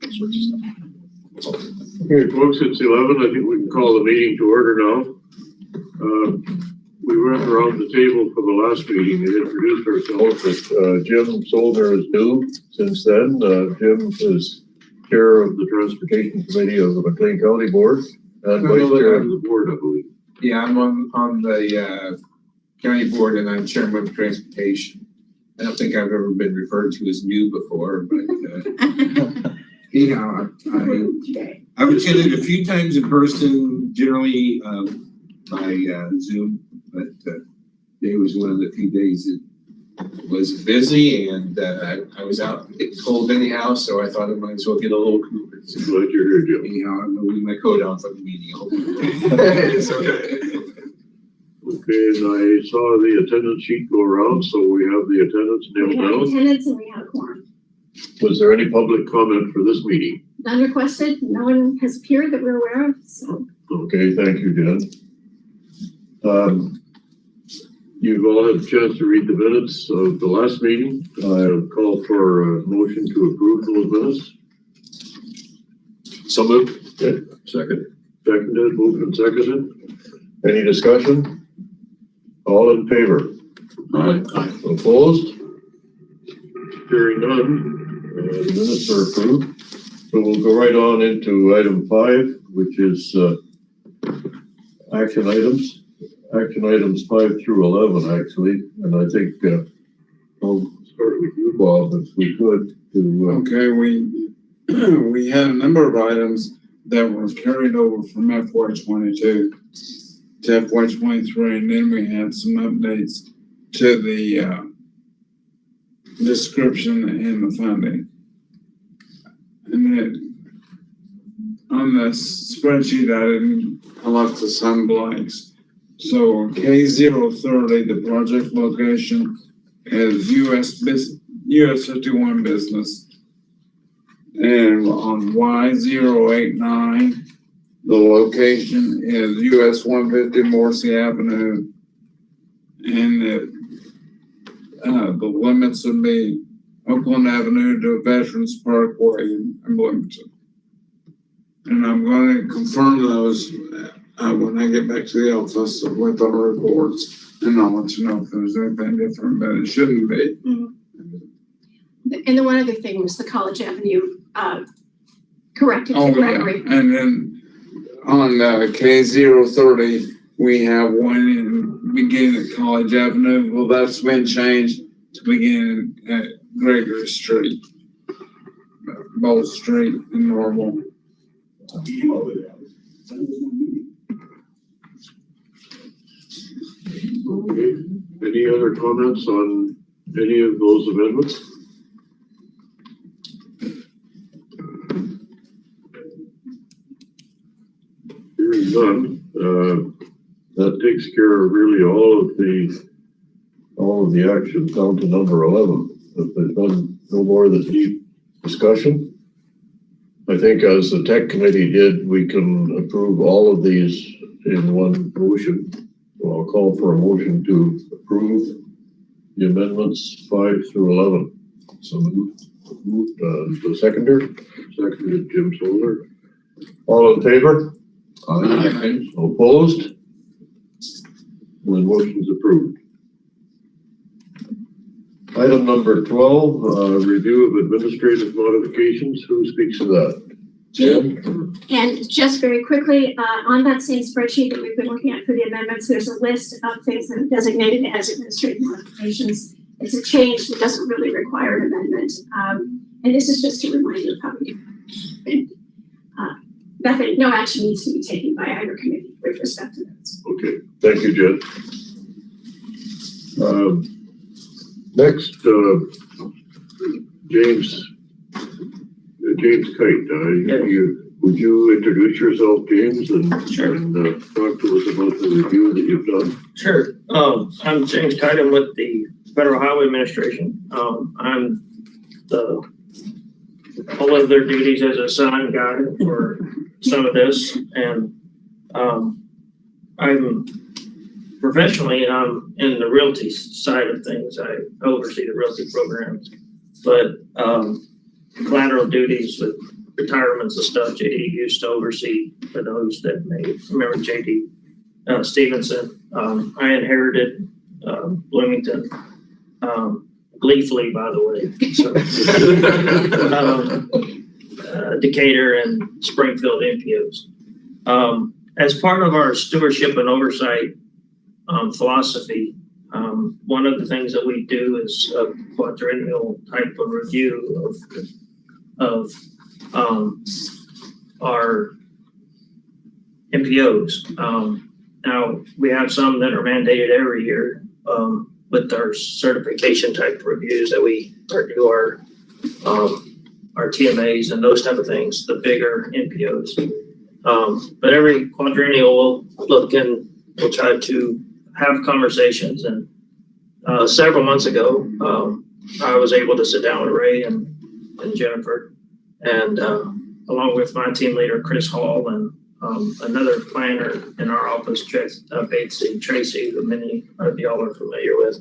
that sorts of stuff. Okay, folks, it's 11. I think we can call the meeting to order now. We went around the table for the last meeting and introduced ourselves, but Jim Solder is new since then. Jim is chair of the Transportation Committee of the McLean County Board and vice chair of the board, I believe. Yeah, I'm on the county board and I'm chairman of transportation. I don't think I've ever been referred to as new before, but anyhow, I've attended a few times in person, generally by Zoom, but today was one of the few days that was busy and I was out getting cold anyhow, so I thought I might as well get a little cooler. So Glad you're here, Jim. anyhow, I'm moving my coat out for the meeting. It's okay. Okay, and I saw the attendance sheet go around, so we have the attendance We nailed have down. attendance and we have a quorum. Was there any public comment for this meeting? None requested, no one has appeared that we're aware of, so. Okay, thank you, Jen. You've all had a chance to read the minutes of the last meeting. I call for a motion to approve those minutes. So moved. Okay, seconded, moved and seconded. Any discussion? All in favor? Aye. Opposed? Hearing none, the minutes are approved. So we'll go right on into item 5, which is action items. Action items 5 through 11, actually, and I think I'll start with you, Bob, if we could. Okay, we had a number of items that were carried over from FY22 to FY23, and then we had some updates to the description and the funding. And then on the spreadsheet, I left some blanks. So K030, the project location is US 51 business. And on Y089, the location is US 150 Morrissey Avenue. And the limits would be Oakland Avenue to Veterans Parkway in Bloomington. And I'm going to confirm those when I get back to the office with our reports, and I'll let you know if there's anything different, but it shouldn't be. Mm-hmm. And the one other thing was the College Avenue corrected Oh, correctly. yeah. And then on K030, we have one in beginning at College Avenue. Well, that's been changed to begin at Gregory Street, Bowl Street, and Normal. Okay, any other comments on any of those amendments? Hearing none, that takes care of really all of the actions down to number 11. If there's no more that need discussion, I think as the tech committee did, we can approve all of these in one motion. So I'll call for a motion to approve the amendments 5 through 11. So moved, the seconder, seconded Jim Solder. All in favor? Aye. Opposed? The motion's approved. Item number 12, review of administrative modifications. Who speaks to that? Jim? And just very quickly, on that same spreadsheet that we've been looking at for the amendments, there's a list of things that are designated as administrative modifications. It's a change that doesn't really require an amendment. And this is just a reminder of how we do. Nothing, no action needs to be taken by either committee with respect to those. Okay, thank you, Jen. Next, James Kite. Would you introduce yourself, James, and talk to us about the review that you've done? Sure. I'm James Kite. I'm with the Federal Highway Administration. I'm all of their duties as a sign guy for some of this, and I'm professionally in the realty side of things. I oversee the realty programs, but collateral duties with retirements and stuff. JD used to oversee, for those that may remember JD Stevenson. I inherited Bloomington, gleefully, by the way. So, Decatur and Springfield MPOs. As part of our stewardship and oversight philosophy, one of the things that we do is a quadrennial type of review of our MPOs. Now, we have some that are mandated every year with our certification type reviews that we do our TMAs and those type of things, the bigger MPOs. But every quadrennial we'll look and we'll try to have conversations. And several months ago, I was able to sit down with Ray and Jennifer, and along with my team leader, Chris Hall, and another planner in our office, Tracy, who many of y'all are familiar with.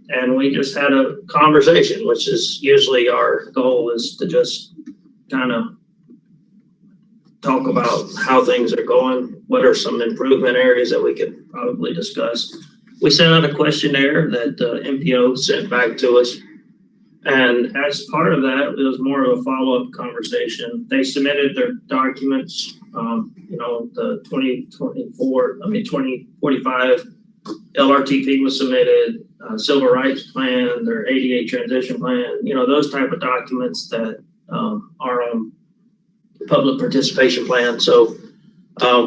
And we just had a conversation, which is usually our goal, is to just kind of talk about how things are going, what are some improvement areas that we could probably discuss. We sent out a questionnaire that MPO sent back to us. And as part of that, it was more of a follow-up conversation. They submitted their documents, the 2045 LRTP was submitted, Civil Rights Plan, their ADA transition plan, those type of documents that are on public participation plan. So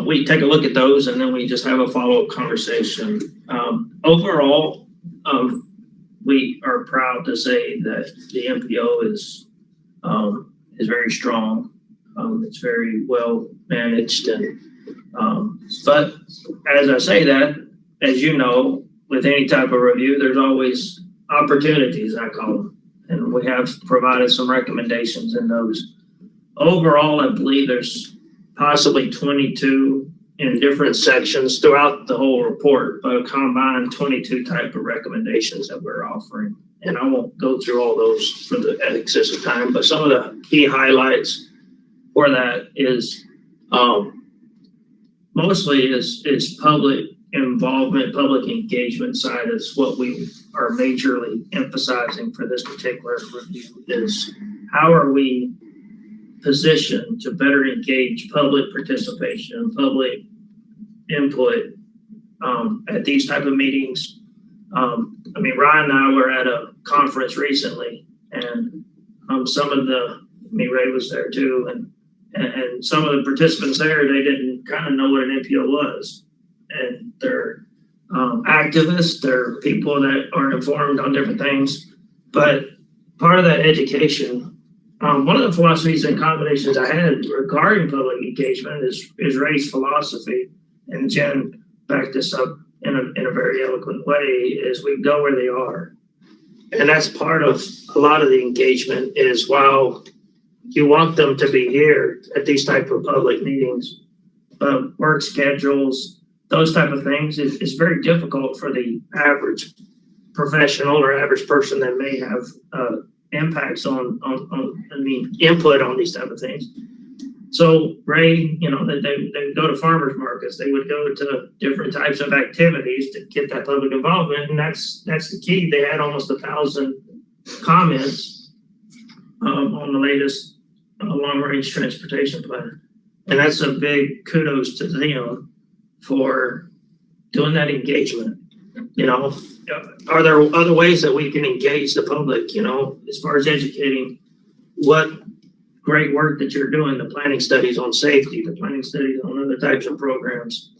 we take a look at those and then we just have a follow-up conversation. Overall, we are proud to say that the MPO is very strong. It's very well managed, and but as I say that, as you know, with any type of review, there's always opportunities, I call them, and we have provided some recommendations in those. Overall, I believe there's possibly 22 in different sections throughout the whole report, but a combined 22 type of recommendations that we're offering. And I won't go through all those for the excessive time, but some of the key highlights for that is mostly is public involvement, public engagement side is what we are majorly emphasizing for this particular review, is how are we positioned to better engage public participation, public input at these type of meetings. Ryan and I were at a conference recently, and Ray was there too, and some of the participants there, they didn't kind of know what an NPO was. And they're activists, they're people that are informed on different things. But part of that education, one of the philosophies and combinations I had regarding public engagement is Ray's philosophy, and Jen backed this up in a very eloquent way, is we go where they are. And that's part of a lot of the engagement, is while you want them to be here at these type of public meetings, work schedules, those type of things is very difficult for the average professional or average person that may have impacts input on these type of things. So Ray, they would go to farmers markets, they would go to different types of activities to get that public involvement, and that's the key. They had almost 1,000 comments on the latest long-range transportation plan, and that's a big kudos to them for doing that engagement. Are there other ways that we can engage the public, as far as educating what great work that you're doing, the planning studies on safety, the planning studies on other types of programs,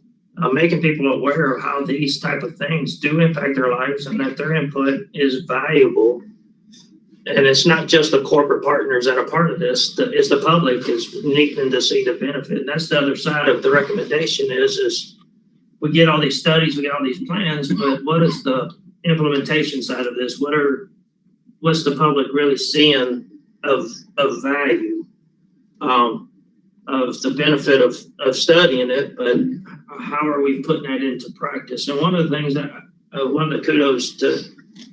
making people aware of how these type of things do impact their lives and that their input is valuable. And it's not just the corporate partners that are part of this, it's the public is needing to see the benefit. And that's the other side of the recommendation is we get all these studies, we get all these plans, but what is the implementation side of this? What's the public really seeing of value, of the benefit of studying it, but how are we putting that into practice? And one of the things that, one of the kudos to,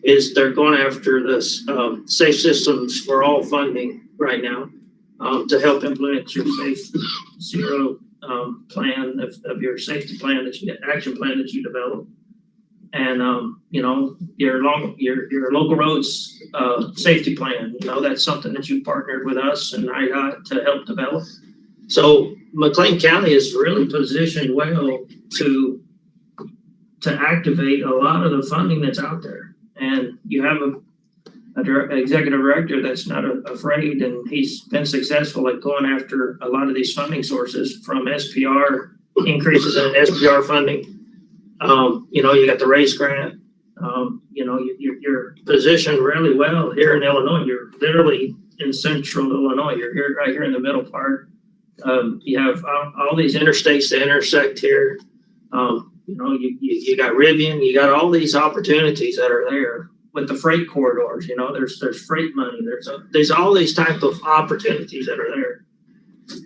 is they're going after this Safe Systems for All funding right now. to help implement your safe zero plan of your safety plan action plan that you develop. And, your local roads safety plan, that's something that you partnered with us and IDOT to help develop. So McLean County is really positioned well to activate a lot of the funding that's out there. And you have an executive director that's not afraid, and he's been successful at going after a lot of these funding sources, from SPR increases in SPR funding. You got the RACE grant. You're positioned really well here in Illinois. You're literally in central Illinois. You're here, right here in the middle part. You have all these interstates that intersect here. You got Rivian. You got all these opportunities that are there with the freight corridors. There's freight money. There's all these type of opportunities that are there,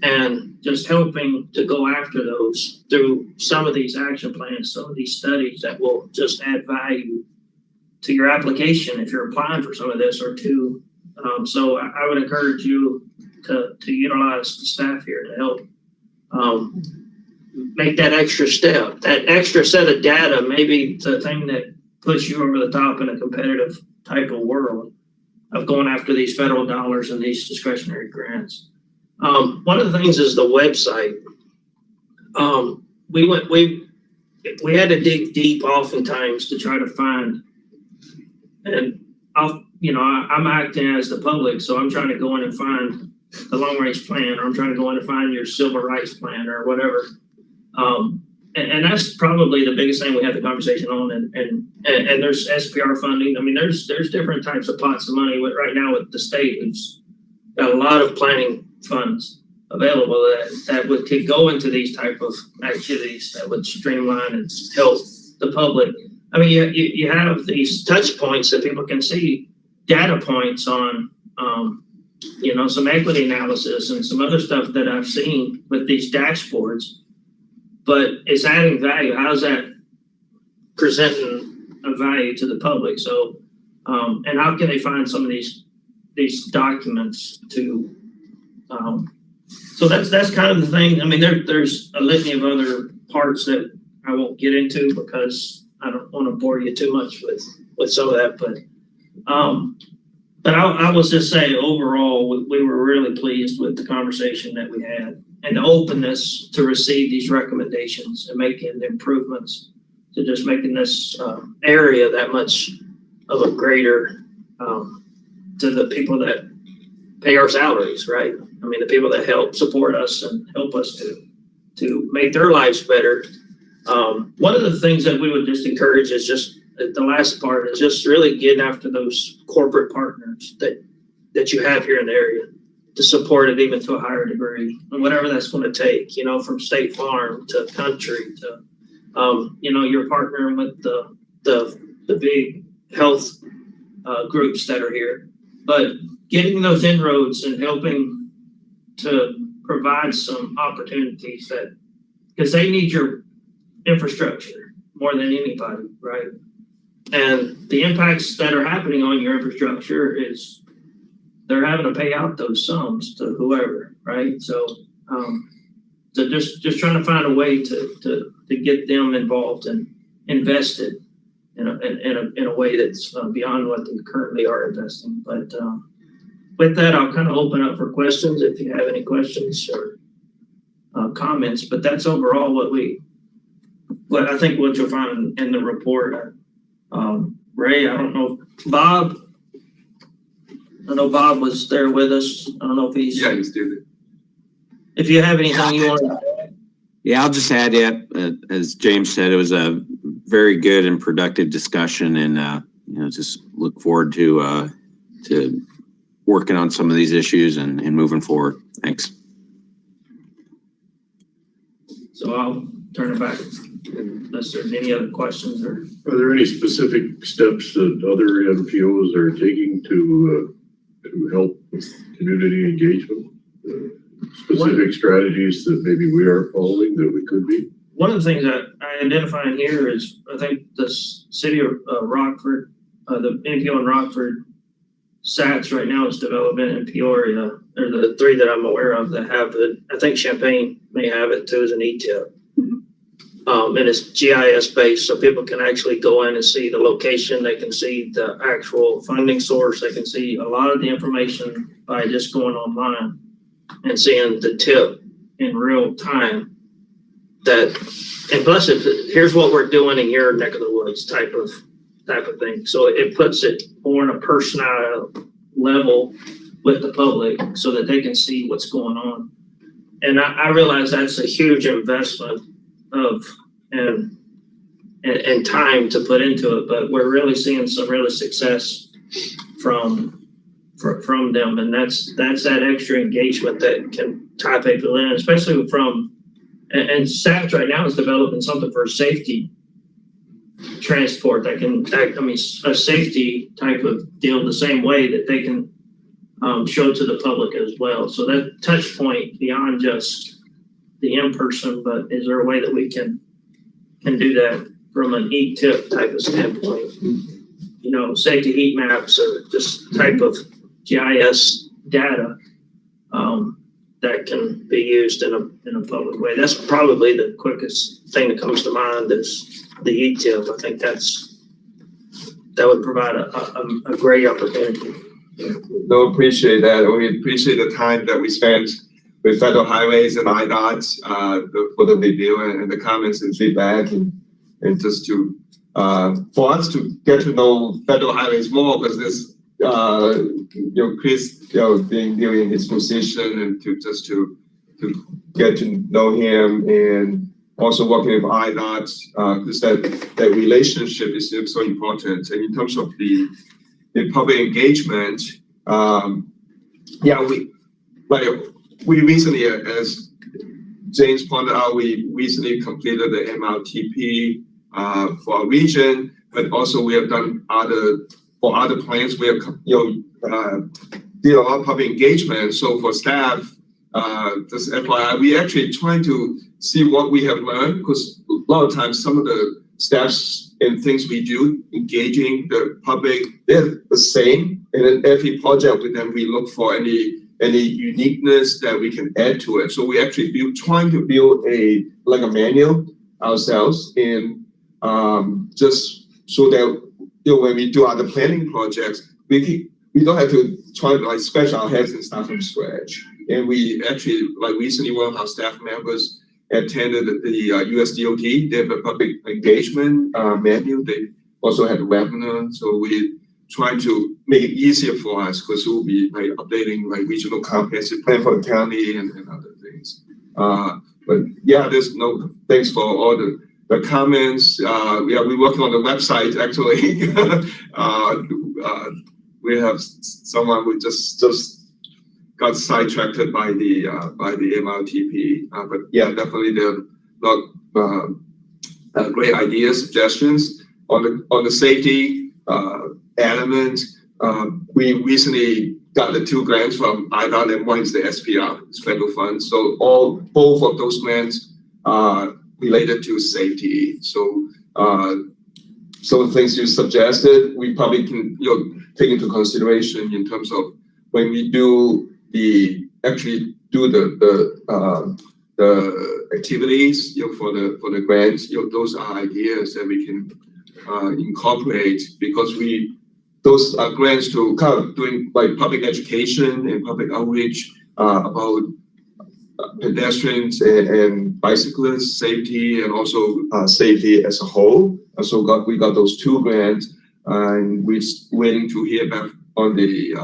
and just helping to go after those through some of these action plans, some of these studies that will just add value to your application if you're applying for some of this or two. So I would encourage you to utilize the staff here to help make that extra step. That extra set of data may be the thing that puts you over the top in a competitive type of world of going after these federal dollars and these discretionary grants. One of the things is the website. We had to dig deep oftentimes to try to find, and I'm acting as the public, so I'm trying to go in and find the long range plan, or I'm trying to go in and find your civil rights plan or whatever. And that's probably the biggest thing we had the conversation on. And there's SPR funding. I mean, there's different types of pots of money right now with the state. It's got a lot of planning funds available that could go into these type of activities that would streamline and help the public. I mean, you have these touch points that people can see, data points on, some equity analysis and some other stuff that I've seen with these dashboards, but it's adding value. How's that presenting a value to the public? So, and how can they find some of these documents to, so that's kind of the thing. I mean, there's a litany of other parts that I won't get into because I don't want to bore you too much with some of that, but I will just say overall, we were really pleased with the conversation that we had and the openness to receive these recommendations and making the improvements to just making this area that much of a greater to the people that pay our salaries, right? I mean, the people that help support us and help us to make their lives better. One of the things that we would just encourage is just the last part is just really getting after those corporate partners that you have here in the area to support it even to a higher degree, and whatever that's going to take, from State Farm to Country to, you're partnering with the big health groups that are here, but getting those inroads and helping to provide some opportunities because they need your infrastructure more than anybody, right? And the impacts that are happening on your infrastructure is they're having to pay out those sums to whoever, right? So, so just trying to find a way to get them involved and invested in a way that's beyond what they currently are investing. But with that, I'll kind of open up for questions if you have any questions or comments. But that's overall what I think what you'll find in the report. Ray, I don't know, Bob. I know Bob was there with us. I don't know if he's doing it. If you have anything you want to add. Yeah, I'll just add as James said, it was a very good and productive discussion, and just look forward to working on some of these issues and moving forward. Thanks. So I'll turn it back unless there's any other questions. Or are there any specific steps that other NPOs are taking to help with community engagement? Specific strategies that maybe we are following that we could be? One of the things that I identify in here is I think the city of Rockford, the NPO in Rockford, SATS right now is development in Peoria, or the 3 that I'm aware of that have it. I think Champaign may have it too as an E-tip. And it's GIS based, so people can actually go in and see the location. They can see the actual funding source. They can see a lot of the information by just going online and seeing the tip in real time. And plus, here's what we're doing in your neck of the woods type of thing. So it puts it more in a personal level with the public so that they can see what's going on. And I realize that's a huge investment of and time to put into it, but we're really seeing some really success from them, and that's that extra engagement that can tie people in, especially from and SATS right now is developing something for safety transport that can a safety type of deal the same way that they can show to the public as well. So that touch point beyond just the in-person, but is there a way that we can do that from an E-tip type of standpoint? You know, safety heat maps or just type of GIS data that can be used in a public way. That's probably the quickest thing that comes to mind is the E-tip. I think that would provide a great opportunity. No, appreciate that. We appreciate the time that we spent with Federal Highways and IDOT for the review and the comments and feedback, and just to for us to get to know Federal Highways more, because this Chris being in his position, and to get to know him, and also working with IDOT, because that relationship is so important. And in terms of the public engagement, we recently, as James pointed out, we recently completed the MRTP for our region, but also we have done other plans. We have did a lot of public engagement. So for staff, just FYI, we actually trying to see what we have learned, because a lot of times some of the steps and things we do engaging the public, they're the same. And in every project with them, we look for any uniqueness that we can add to it. So we actually trying to build a manual ourselves, in just so that when we do other planning projects, we don't have to try to scratch our heads and start from scratch. And we actually recently, one of our staff members attended the USDOT. They have a public engagement manual. They also had a webinar. So we try to make it easier for us, because we'll be updating regional comprehensive plan for the county and other things. But yeah, thanks for all the comments. We're working on the website actually. We have someone who just got sidetracked by the MRTP. But yeah, definitely there are a lot of great ideas, suggestions on the safety element. We recently got the 2 grants from IDOT, and one is the SPR, it's federal funds. So both of those grants are related to safety. So some of the things you suggested, we probably can take into consideration in terms of when we do the activities for the grants. Those are ideas that we can incorporate, because those are grants to kind of doing public education and public outreach about pedestrians and bicyclists safety, and also safety as a whole. So we got those 2 grants, and we're waiting to hear back on the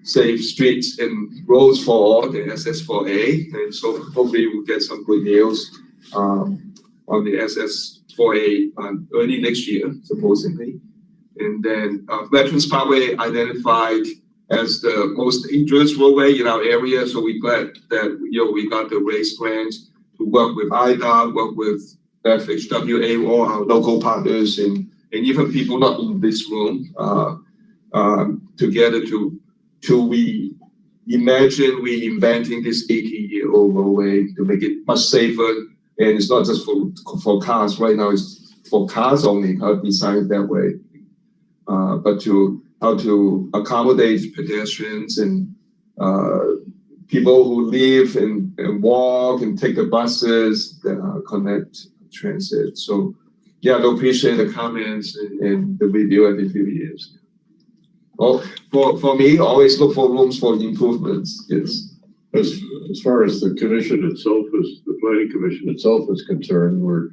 Safe Streets and Roads for All, the SS4A. And so hopefully we'll get some good news on the SS4A early next year, supposedly. And then Veterans Parkway identified as the most dangerous roadway in our area. So we're glad that we got the race grant to work with IDOT, work with FHWA, all our local partners, and even people not in this room, together to imagine reinventing this 80-year-old roadway to make it much safer. And it's not just for cars. Right now it's for cars only, designed that way. But to how to accommodate pedestrians and people who live and walk and take the buses, connect transit. So yeah, I appreciate the comments and the review at the PBS. Oh, for me, always look for rooms for improvements. Yes. As far as the commission itself is, the planning commission itself is concerned, we're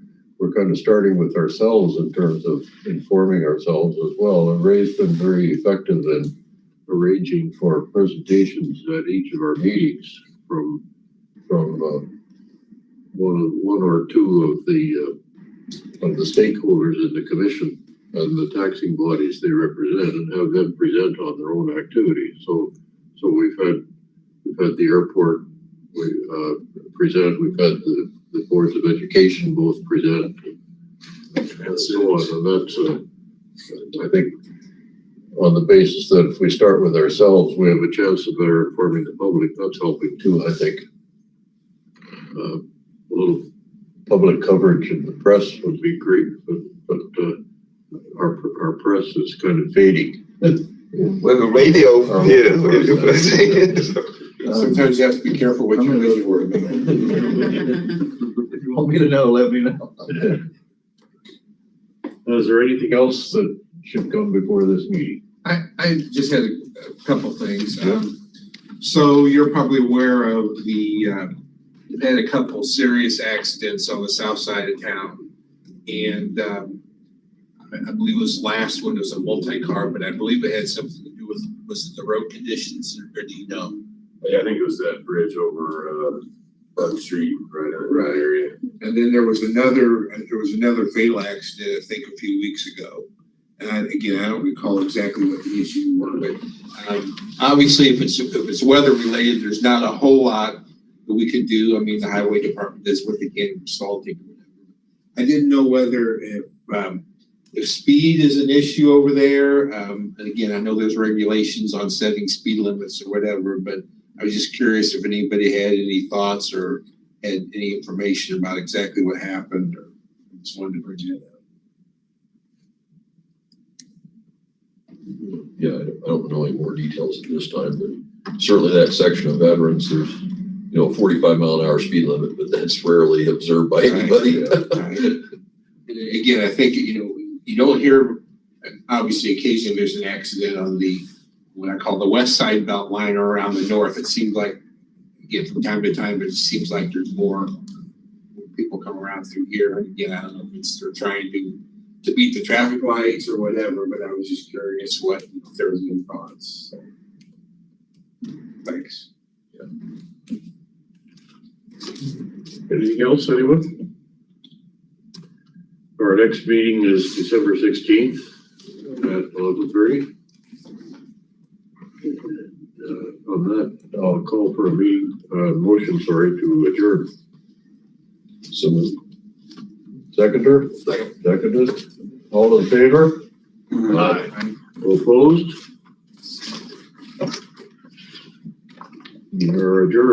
kind of starting with ourselves in terms of informing ourselves as well. And Ray's been very effective in arranging for presentations at each of our meetings from one or two of the stakeholders in the commission and the taxing bodies they represent, and have them present on their own activities. So we've had the airport present, we've had the boards of education both present, and so on. And that's, I think, on the basis that if we start with ourselves, we have a chance of better informing the public. That's helping too, I think. A little public coverage in the press would be great, but our press is kind of fading. With the radio, Sometimes you have to be careful what you wish for. If you want me to know, let me know. Is there anything else that should come before this meeting? I just had a couple things. So you're probably aware of we've had a couple serious accidents on the south side of town. And I believe it was the last one, it was a multi-car, but I believe it had something to do with, was it the road conditions, or do you know? Yeah, I think it was that bridge over Bud Street, right in that area. And then there was another fatal accident, I think, a few weeks ago. And again, I don't recall exactly what the issue were, but obviously if it's weather related, there's not a whole lot that we could do. I mean, the highway department does what they can, salting or whatever. I didn't know whether if speed is an issue over there. And again, I know there's regulations on setting speed limits or whatever, but I was just curious if anybody had any thoughts or had any information about exactly what happened, or just wanted to bring that up. Yeah, I don't know any more details at this time, but certainly that section of Veterans, there's, 45-mile-an-hour speed limit, but that's rarely observed by anybody. Right. Again, I think, you don't hear, obviously occasionally there's an accident on what I call the west side belt line or around the north. It seems like, again, from time to time, it seems like there's more people come around through here. And again, I don't know if they're trying to beat the traffic lights or whatever, but I was just curious if there was any thoughts. So, thanks. Anything else, anyone? Our next meeting is December 16th at 11:30. On that, I'll call for a motion to adjourn. So moved. Seconded. All in favor? Aye. Opposed? You're adjourned.